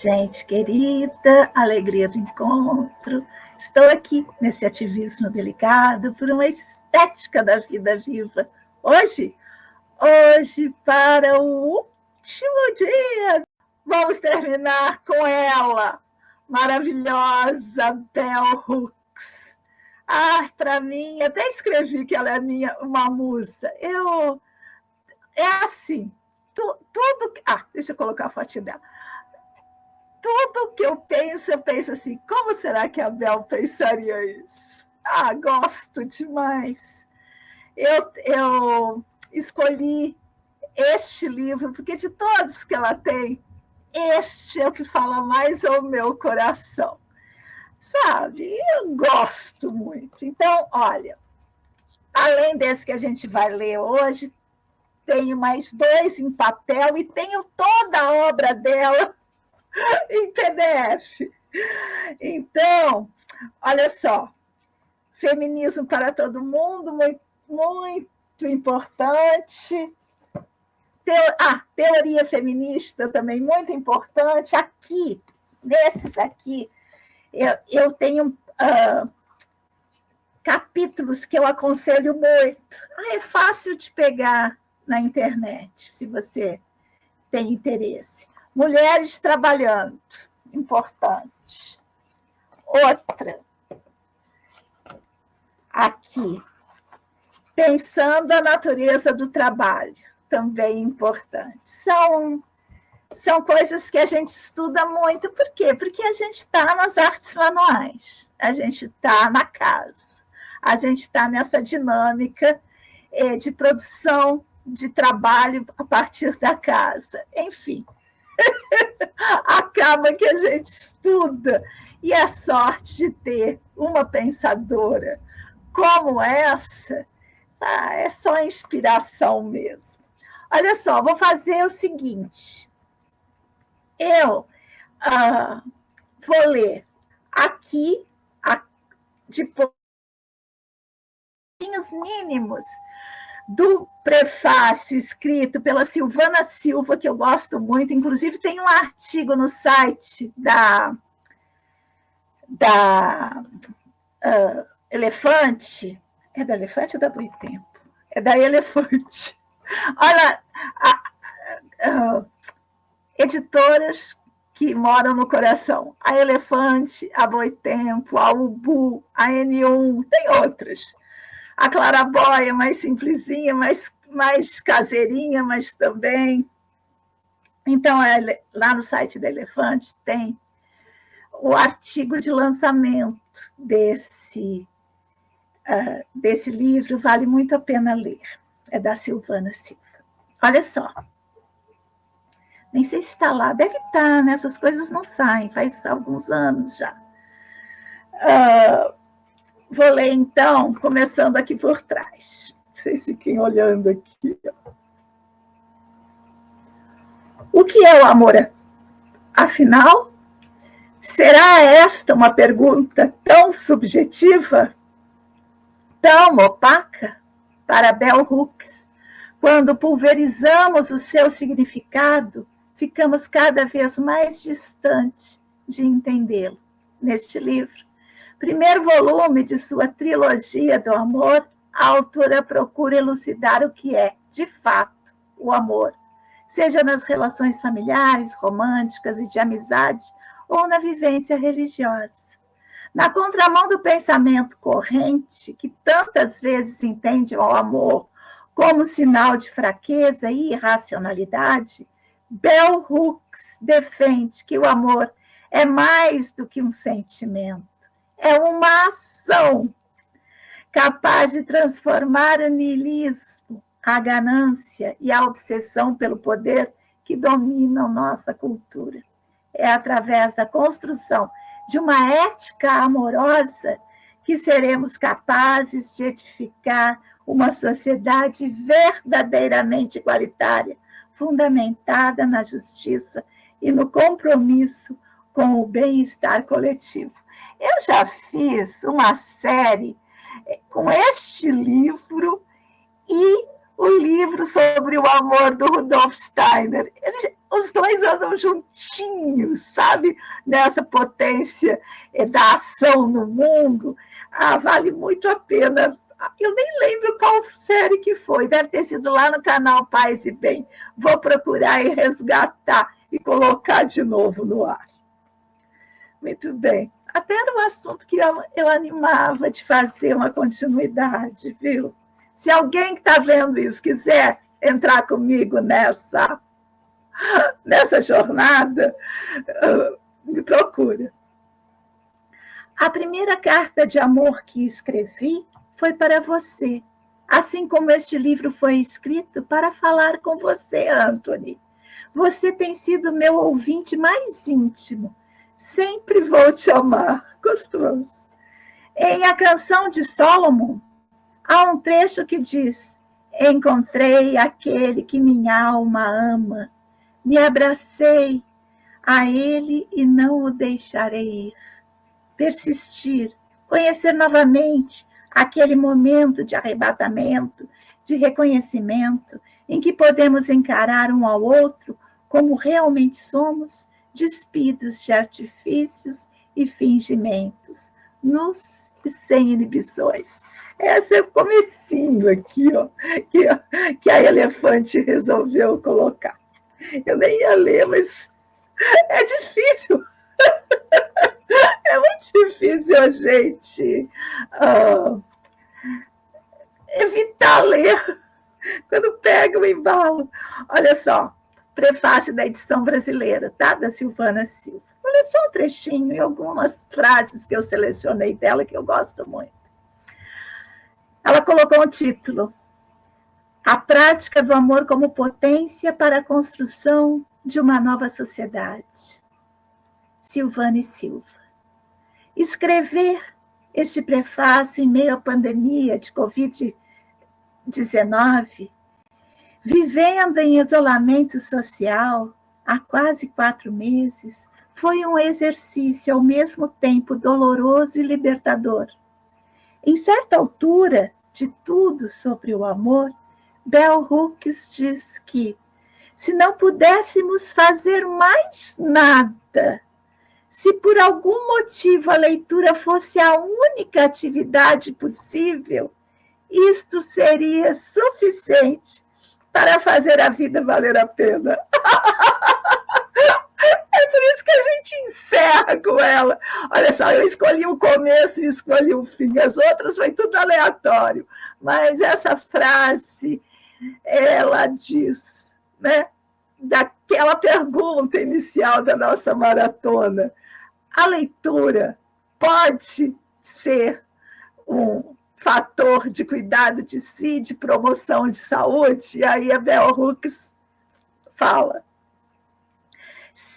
Gente querida, alegria do encontro. Estou aqui nesse ativismo delicado por uma estética da vida viva. Hoje para o último dia, vamos terminar com ela, maravilhosa Bell Hooks. Para mim, até escrevi que ela é uma musa. É assim, tudo... deixa eu colocar a foto dela. Tudo que eu penso assim, como será que a Bel pensaria isso? Gosto demais. Eu escolhi este livro, porque de todos que ela tem, este é o que fala mais ao meu coração. Sabe? Eu gosto muito. Então, olha, além desse que a gente vai ler hoje, tenho mais 2 em papel e tenho toda a obra dela em PDF. Então, olha só, feminismo para todo mundo, muito, muito importante. Teoria feminista também muito importante. Aqui, nesses aqui, eu tenho capítulos que eu aconselho muito. É fácil de pegar na internet, se você tem interesse. Mulheres trabalhando, importante. Outra, aqui, pensando a natureza do trabalho, também importante. São coisas que a gente estuda muito. Por quê? Porque a gente está nas artes manuais, a gente está na casa, a gente está nessa dinâmica de produção de trabalho a partir da casa. Enfim, acaba que a gente estuda. E a sorte de ter uma pensadora como essa, é só inspiração mesmo. Olha só, vou fazer o seguinte. Eu vou ler aqui, depois, mínimos do prefácio escrito pela Silvana Silva, que eu gosto muito. Inclusive, tem um artigo no site da Elefante. É da Elefante ou da Boitempo? É da Elefante. Olha, editoras que moram no coração. A Elefante, a Boitempo, a Ubu, a N1, tem outras. A Claraboia, mais simplesinha, mais caseirinha, mas também. Então, lá no site da Elefante tem o artigo de lançamento desse livro, vale muito a pena ler. É da Silvana Silva. Olha só. Nem sei se está lá, deve estar, né? Essas coisas não saem, faz alguns anos já. Vou ler, então, começando aqui por trás. Vocês fiquem olhando aqui. O que é o amor? Afinal, será esta uma pergunta tão subjetiva, tão opaca para Bell Hooks? Quando pulverizamos o seu significado, ficamos cada vez mais distantes de entendê-lo. Neste livro, primeiro volume de sua trilogia do amor, a autora procura elucidar o que é, de fato, o amor, seja nas relações familiares, românticas e de amizade, ou na vivência religiosa. Na contramão do pensamento corrente, que tantas vezes entende o amor como sinal de fraqueza e irracionalidade, Bell Hooks defende que o amor é mais do que um sentimento, é uma ação capaz de transformar o niilismo, a ganância e a obsessão pelo poder que dominam nossa cultura. É através da construção de uma ética amorosa que seremos capazes de edificar uma sociedade verdadeiramente igualitária, fundamentada na justiça e no compromisso com o bem-estar coletivo. Eu já fiz uma série com este livro e o livro sobre o amor do Rudolf Steiner. Os dois andam juntinhos, sabe? Nessa potência da ação no mundo. Vale muito a pena. Eu nem lembro qual série que foi. Deve ter sido lá no canal Paz e Bem. Vou procurar e resgatar e colocar de novo no ar. Muito bem. Até era um assunto que eu animava de fazer uma continuidade, viu? Se alguém que está vendo isso quiser entrar comigo nessa jornada, me procura. A primeira carta de amor que escrevi foi para você, assim como este livro foi escrito para falar com você, Anthony. Você tem sido meu ouvinte mais íntimo. Sempre vou te amar. Gostoso. Em A Canção de Solomon, há um trecho que diz: encontrei aquele que minha alma ama, me abracei a ele e não o deixarei ir. Persistir, conhecer novamente aquele momento de arrebatamento, de reconhecimento, em que podemos encarar um ao outro como realmente somos, despidos de artifícios e fingimentos, nus e sem inibições. Esse é o comecinho aqui, ó, que a Elefante resolveu colocar. Eu nem ia ler, mas é difícil. É muito difícil a gente evitar ler quando pega o embalo. Olha só, prefácio da edição brasileira, tá? Da Silvana Silva. Olha só um trechinho e algumas frases que eu selecionei dela que eu gosto muito. Ela colocou um título: A prática do amor como potência para a construção de uma nova sociedade. Silvana Silva. Escrever este prefácio em meio à pandemia de Covid-19, vivendo em isolamento social há quase 4 meses, foi um exercício ao mesmo tempo doloroso e libertador. Em certa altura de tudo sobre o amor, Bell Hooks diz que, se não pudéssemos fazer mais nada, se por algum motivo a leitura fosse a única atividade possível, isto seria suficiente para fazer a vida valer a pena. É por isso que a gente encerra com ela. Olha só, eu escolhi o começo e escolhi o fim. As outras foi tudo aleatório. Mas essa frase, ela diz, né, daquela pergunta inicial da nossa maratona: a leitura pode ser um fator de cuidado de si, de promoção de saúde? E aí a Bell Hooks fala,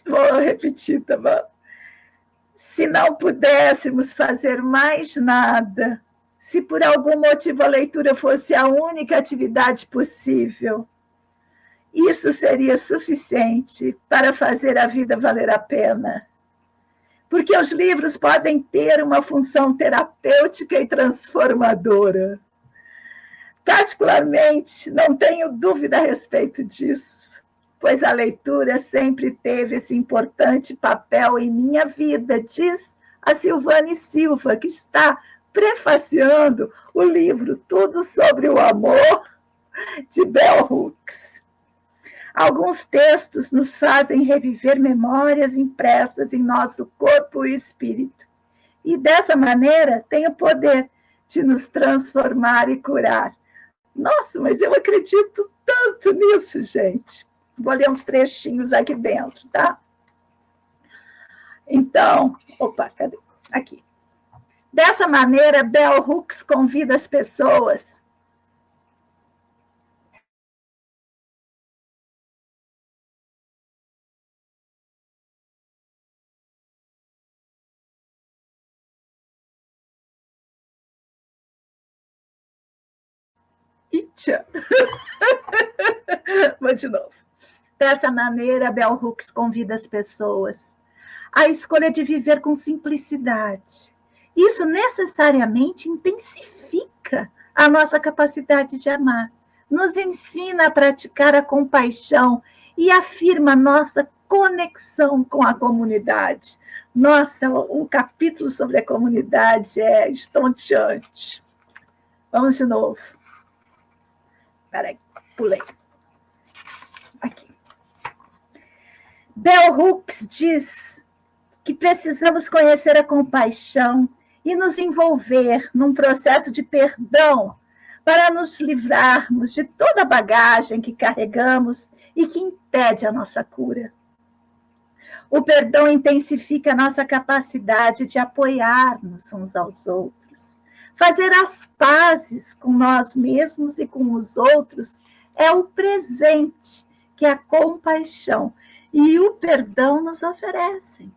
vou repetir, tá bom? Se não pudéssemos fazer mais nada, se por algum motivo a leitura fosse a única atividade possível, isso seria suficiente para fazer a vida valer a pena. Porque os livros podem ter uma função terapêutica e transformadora. Particularmente, não tenho dúvida a respeito disso, pois a leitura sempre teve esse importante papel em minha vida, diz a Silvana Silva, que está prefaciando o livro Tudo sobre o Amor, de Bell Hooks. Alguns textos nos fazem reviver memórias impressas em nosso corpo e espírito, e dessa maneira tem o poder de nos transformar e curar. Nossa, mas eu acredito tanto nisso, gente. Vou ler uns trechinhos aqui dentro, tá? Então, cadê? Aqui. Dessa maneira, Bell Hooks convida as pessoas Vou de novo. Dessa maneira, Bell Hooks convida as pessoas à escolha de viver com simplicidade. Isso necessariamente intensifica a nossa capacidade de amar, nos ensina a praticar a compaixão e afirma nossa conexão com a comunidade. Nossa, o capítulo sobre a comunidade é estonteante. Vamos de novo. Peraí, pulei. Aqui. Bell Hooks diz que precisamos conhecer a compaixão e nos envolver num processo de perdão para nos livrarmos de toda a bagagem que carregamos e que impede a nossa cura. O perdão intensifica a nossa capacidade de apoiar-nos uns aos outros. Fazer as pazes com nós mesmos e com os outros é o presente que a compaixão e o perdão nos oferecem.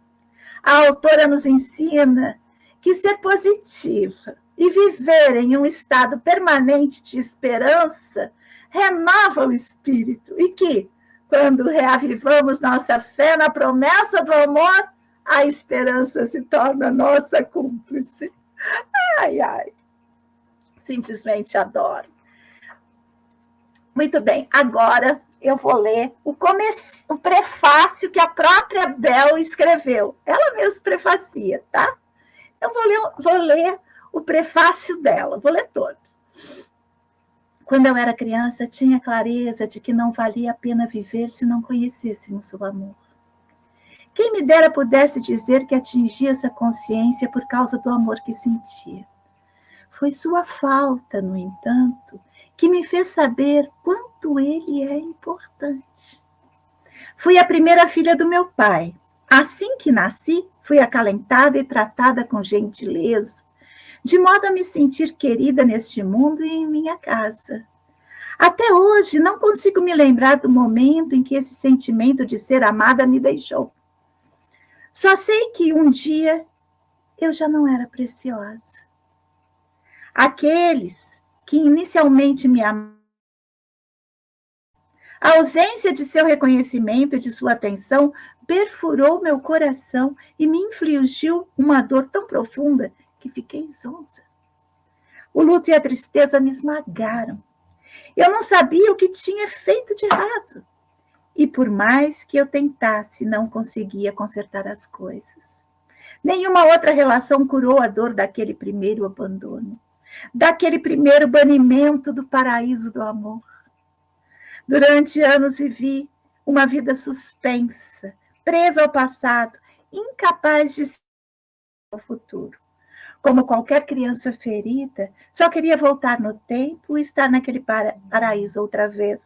A autora nos ensina que ser positiva e viver em um estado permanente de esperança renova o espírito e que, quando reavivamos nossa fé na promessa do amor, a esperança se torna nossa cúmplice. Ai, ai. Simplesmente adoro. Muito bem, agora eu vou ler o prefácio que a própria Bell escreveu. Ela mesma prefacia, tá? Eu vou ler o prefácio dela, vou ler todo. Quando eu era criança, tinha clareza de que não valia a pena viver se não conhecêssemos o amor. Quem me dera pudesse dizer que atingi essa consciência por causa do amor que sentia. Foi sua falta, no entanto, que me fez saber quanto ele é importante. Fui a primeira filha do meu pai. Assim que nasci, fui acalentada e tratada com gentileza, de modo a me sentir querida neste mundo e em minha casa. Até hoje, não consigo me lembrar do momento em que esse sentimento de ser amada me deixou. Só sei que um dia eu já não era preciosa. Aqueles que inicialmente me amaram, a ausência de seu reconhecimento e de sua atenção perfurou meu coração e me infligiu uma dor tão profunda que fiquei zonza. O luto e a tristeza me esmagaram. Eu não sabia o que tinha feito de errado. E por mais que eu tentasse, não conseguia consertar as coisas. Nenhuma outra relação curou a dor daquele primeiro abandono, daquele primeiro banimento do paraíso do amor. Durante anos vivi uma vida suspensa, presa ao passado, incapaz de ser o futuro. Como qualquer criança ferida, só queria voltar no tempo e estar naquele paraíso outra vez,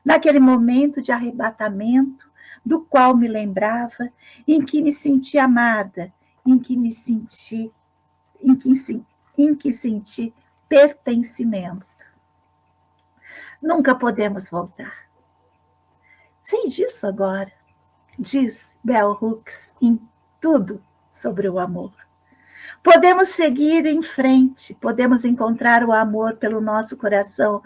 naquele momento de arrebatamento do qual me lembrava, em que me senti amada, em que senti pertencimento. Nunca podemos voltar. Sei disso agora, diz Bell Hooks em Tudo sobre o Amor. Podemos seguir em frente, podemos encontrar o amor pelo nosso coração,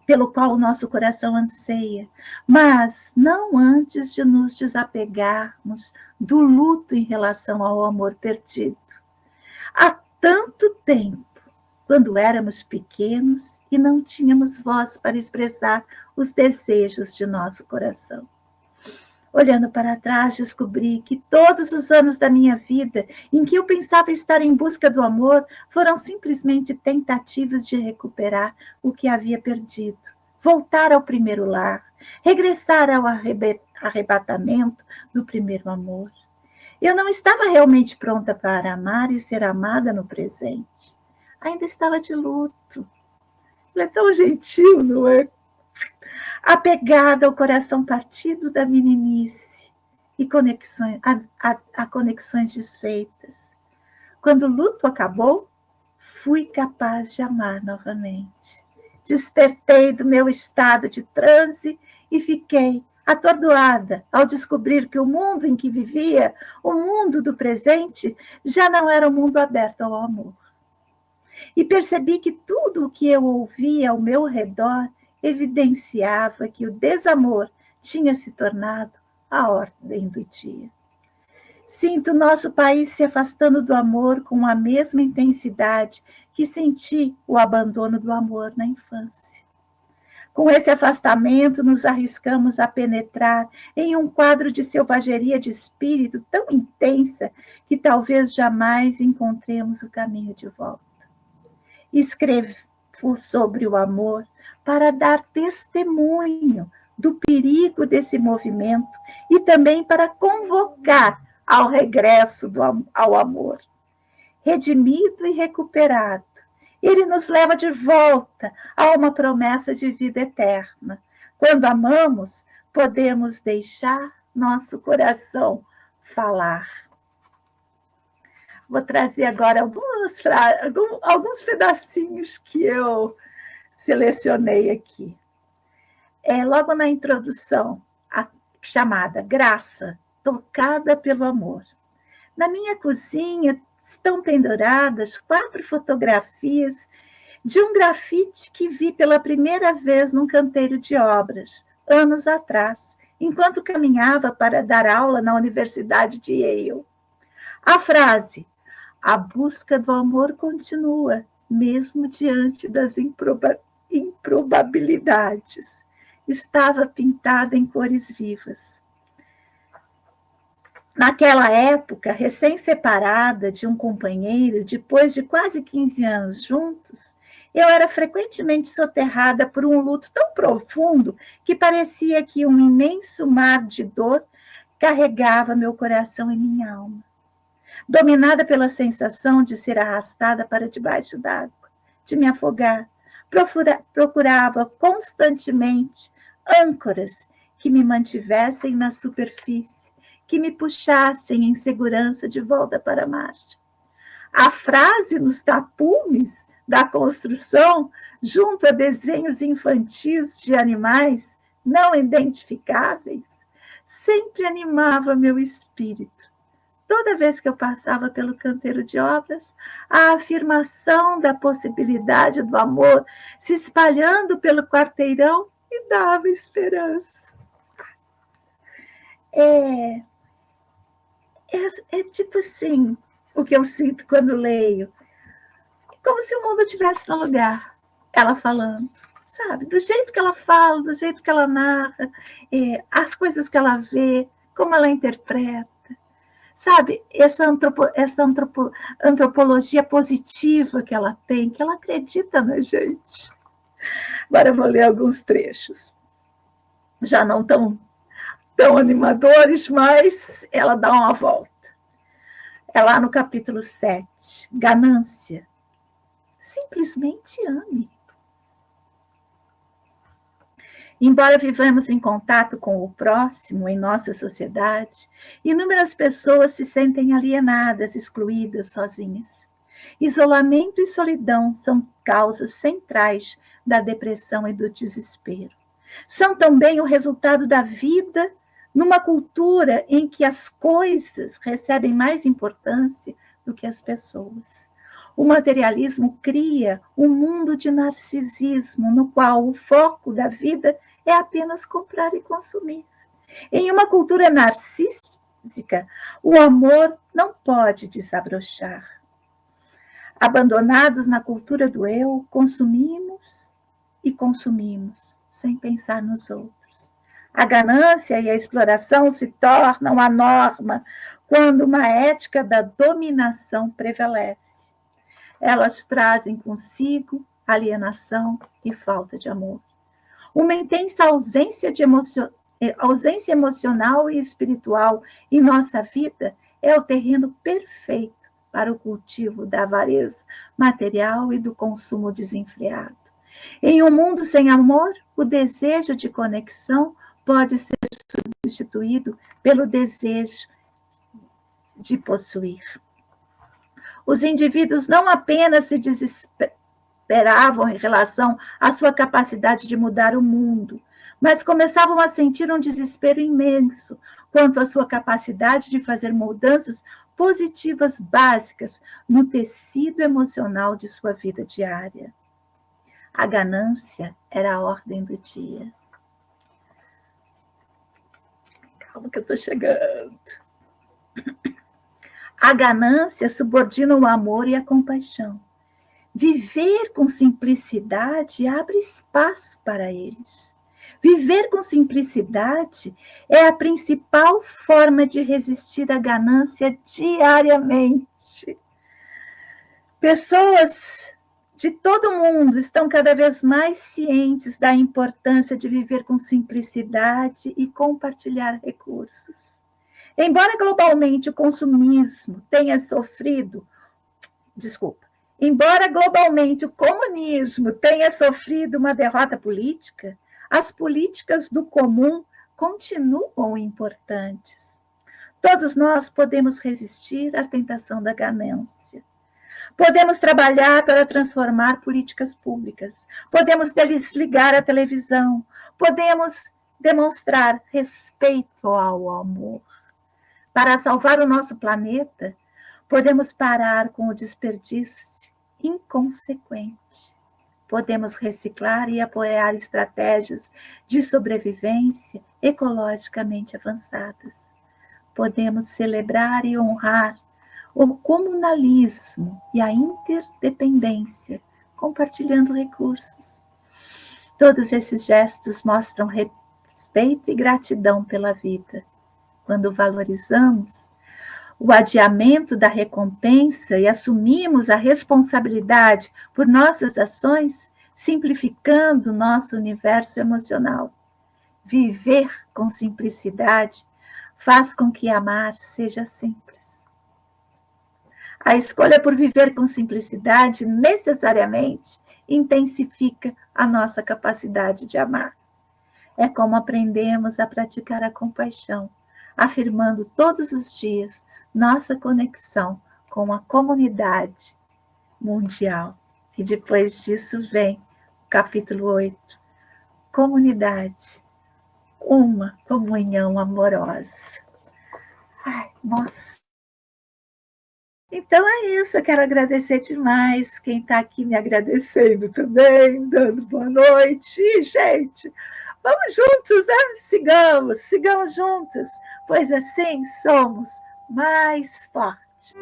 pelo qual o nosso coração anseia, mas não antes de nos desapegarmos do luto em relação ao amor perdido. Há tanto tempo, quando éramos pequenos e não tínhamos voz para expressar os desejos de nosso coração. Olhando para trás, descobri que todos os anos da minha vida em que eu pensava estar em busca do amor foram simplesmente tentativas de recuperar o que havia perdido, voltar ao primeiro lar, regressar ao arrebatamento do primeiro amor. Eu não estava realmente pronta para amar e ser amada no presente. Ainda estava de luto. Ela é tão gentil, não é? Apegada ao coração partido da meninice e a conexões desfeitas. Quando o luto acabou, fui capaz de amar novamente. Despertei do meu estado de transe e fiquei atordoada ao descobrir que o mundo em que vivia, o mundo do presente, já não era um mundo aberto ao amor. E percebi que tudo o que eu ouvia ao meu redor evidenciava que o desamor tinha se tornado a ordem do dia. Sinto nosso país se afastando do amor com a mesma intensidade que senti o abandono do amor na infância. Com esse afastamento, nos arriscamos a penetrar em um quadro de selvageria de espírito tão intensa que talvez jamais encontremos o caminho de volta. Escrevo sobre o amor para dar testemunho do perigo desse movimento e também para convocar ao regresso ao amor. Redimido e recuperado, ele nos leva de volta a uma promessa de vida eterna. Quando amamos, podemos deixar nosso coração falar. Vou trazer agora alguns pedacinhos que eu selecionei aqui. Logo na introdução, chamada Graça, tocada pelo amor. Na minha cozinha estão penduradas 4 fotografias de um grafite que vi pela primeira vez num canteiro de obras, anos atrás, enquanto caminhava para dar aula na Universidade de Yale. A frase, a busca do amor continua, mesmo diante das improbabilidades, estava pintada em cores vivas. Naquela época, recém-separada de um companheiro, depois de quase 15 anos juntos, eu era frequentemente soterrada por um luto tão profundo que parecia que um imenso mar de dor carregava meu coração e minha alma. Dominada pela sensação de ser arrastada para debaixo d'água, de me afogar, procurava constantemente âncoras que me mantivessem na superfície, que me puxassem em segurança de volta para a margem. A frase nos tapumes da construção, junto a desenhos infantis de animais não identificáveis, sempre animava meu espírito. Toda vez que eu passava pelo canteiro de obras, a afirmação da possibilidade do amor se espalhando pelo quarteirão me dava esperança. É tipo assim, o que eu sinto quando leio. Como se o mundo estivesse no lugar. Ela falando, sabe? Do jeito que ela fala, do jeito que ela narra, as coisas que ela vê, como ela interpreta. Sabe? Essa antropologia positiva que ela tem, que ela acredita na gente. Agora eu vou ler alguns trechos. Já não tão animadores, mas ela dá uma volta. É lá no capítulo 7, ganância. Simplesmente ame. Embora vivamos em contato com o próximo em nossa sociedade, inúmeras pessoas se sentem alienadas, excluídas, sozinhas. Isolamento e solidão são causas centrais da depressão e do desespero. São também o resultado da vida numa cultura em que as coisas recebem mais importância do que as pessoas. O materialismo cria um mundo de narcisismo, no qual o foco da vida é apenas comprar e consumir. Em uma cultura narcísica, o amor não pode desabrochar. Abandonados na cultura do eu, consumimos e consumimos, sem pensar nos outros. A ganância e a exploração se tornam a norma quando uma ética da dominação prevalece. Elas trazem consigo alienação e falta de amor. Uma intensa ausência emocional e espiritual em nossa vida é o terreno perfeito para o cultivo da avareza material e do consumo desenfreado. Em um mundo sem amor, o desejo de conexão pode ser substituído pelo desejo de possuir. Os indivíduos não apenas se desesperavam em relação à sua capacidade de mudar o mundo, mas começavam a sentir um desespero imenso quanto à sua capacidade de fazer mudanças positivas básicas no tecido emocional de sua vida diária. A ganância era a ordem do dia. Calma que eu estou chegando. A ganância subordina o amor e a compaixão. Viver com simplicidade abre espaço para eles. Viver com simplicidade é a principal forma de resistir à ganância diariamente. Pessoas de todo mundo estão cada vez mais cientes da importância de viver com simplicidade e compartilhar recursos. Embora globalmente o consumismo tenha sofrido, embora globalmente o comunismo tenha sofrido uma derrota política, as políticas do comum continuam importantes. Todos nós podemos resistir à tentação da ganância. Podemos trabalhar para transformar políticas públicas. Podemos desligar a televisão. Podemos demonstrar respeito ao amor. Para salvar o nosso planeta, podemos parar com o desperdício inconsequente. Podemos reciclar e apoiar estratégias de sobrevivência ecologicamente avançadas. Podemos celebrar e honrar o comunalismo e a interdependência, compartilhando recursos. Todos esses gestos mostram respeito e gratidão pela vida. Quando valorizamos o adiamento da recompensa e assumimos a responsabilidade por nossas ações, simplificando o nosso universo emocional. Viver com simplicidade faz com que amar seja simples. A escolha por viver com simplicidade necessariamente intensifica a nossa capacidade de amar. É como aprendemos a praticar a compaixão, afirmando todos os dias nossa conexão com a comunidade mundial. E depois disso vem o capítulo 8, comunidade, uma comunhão amorosa. Ai, nossa! Então é isso, eu quero agradecer demais quem está aqui me agradecendo também, dando boa noite. E, gente, vamos juntos, né? Sigamos juntos, pois assim somos mais fortes.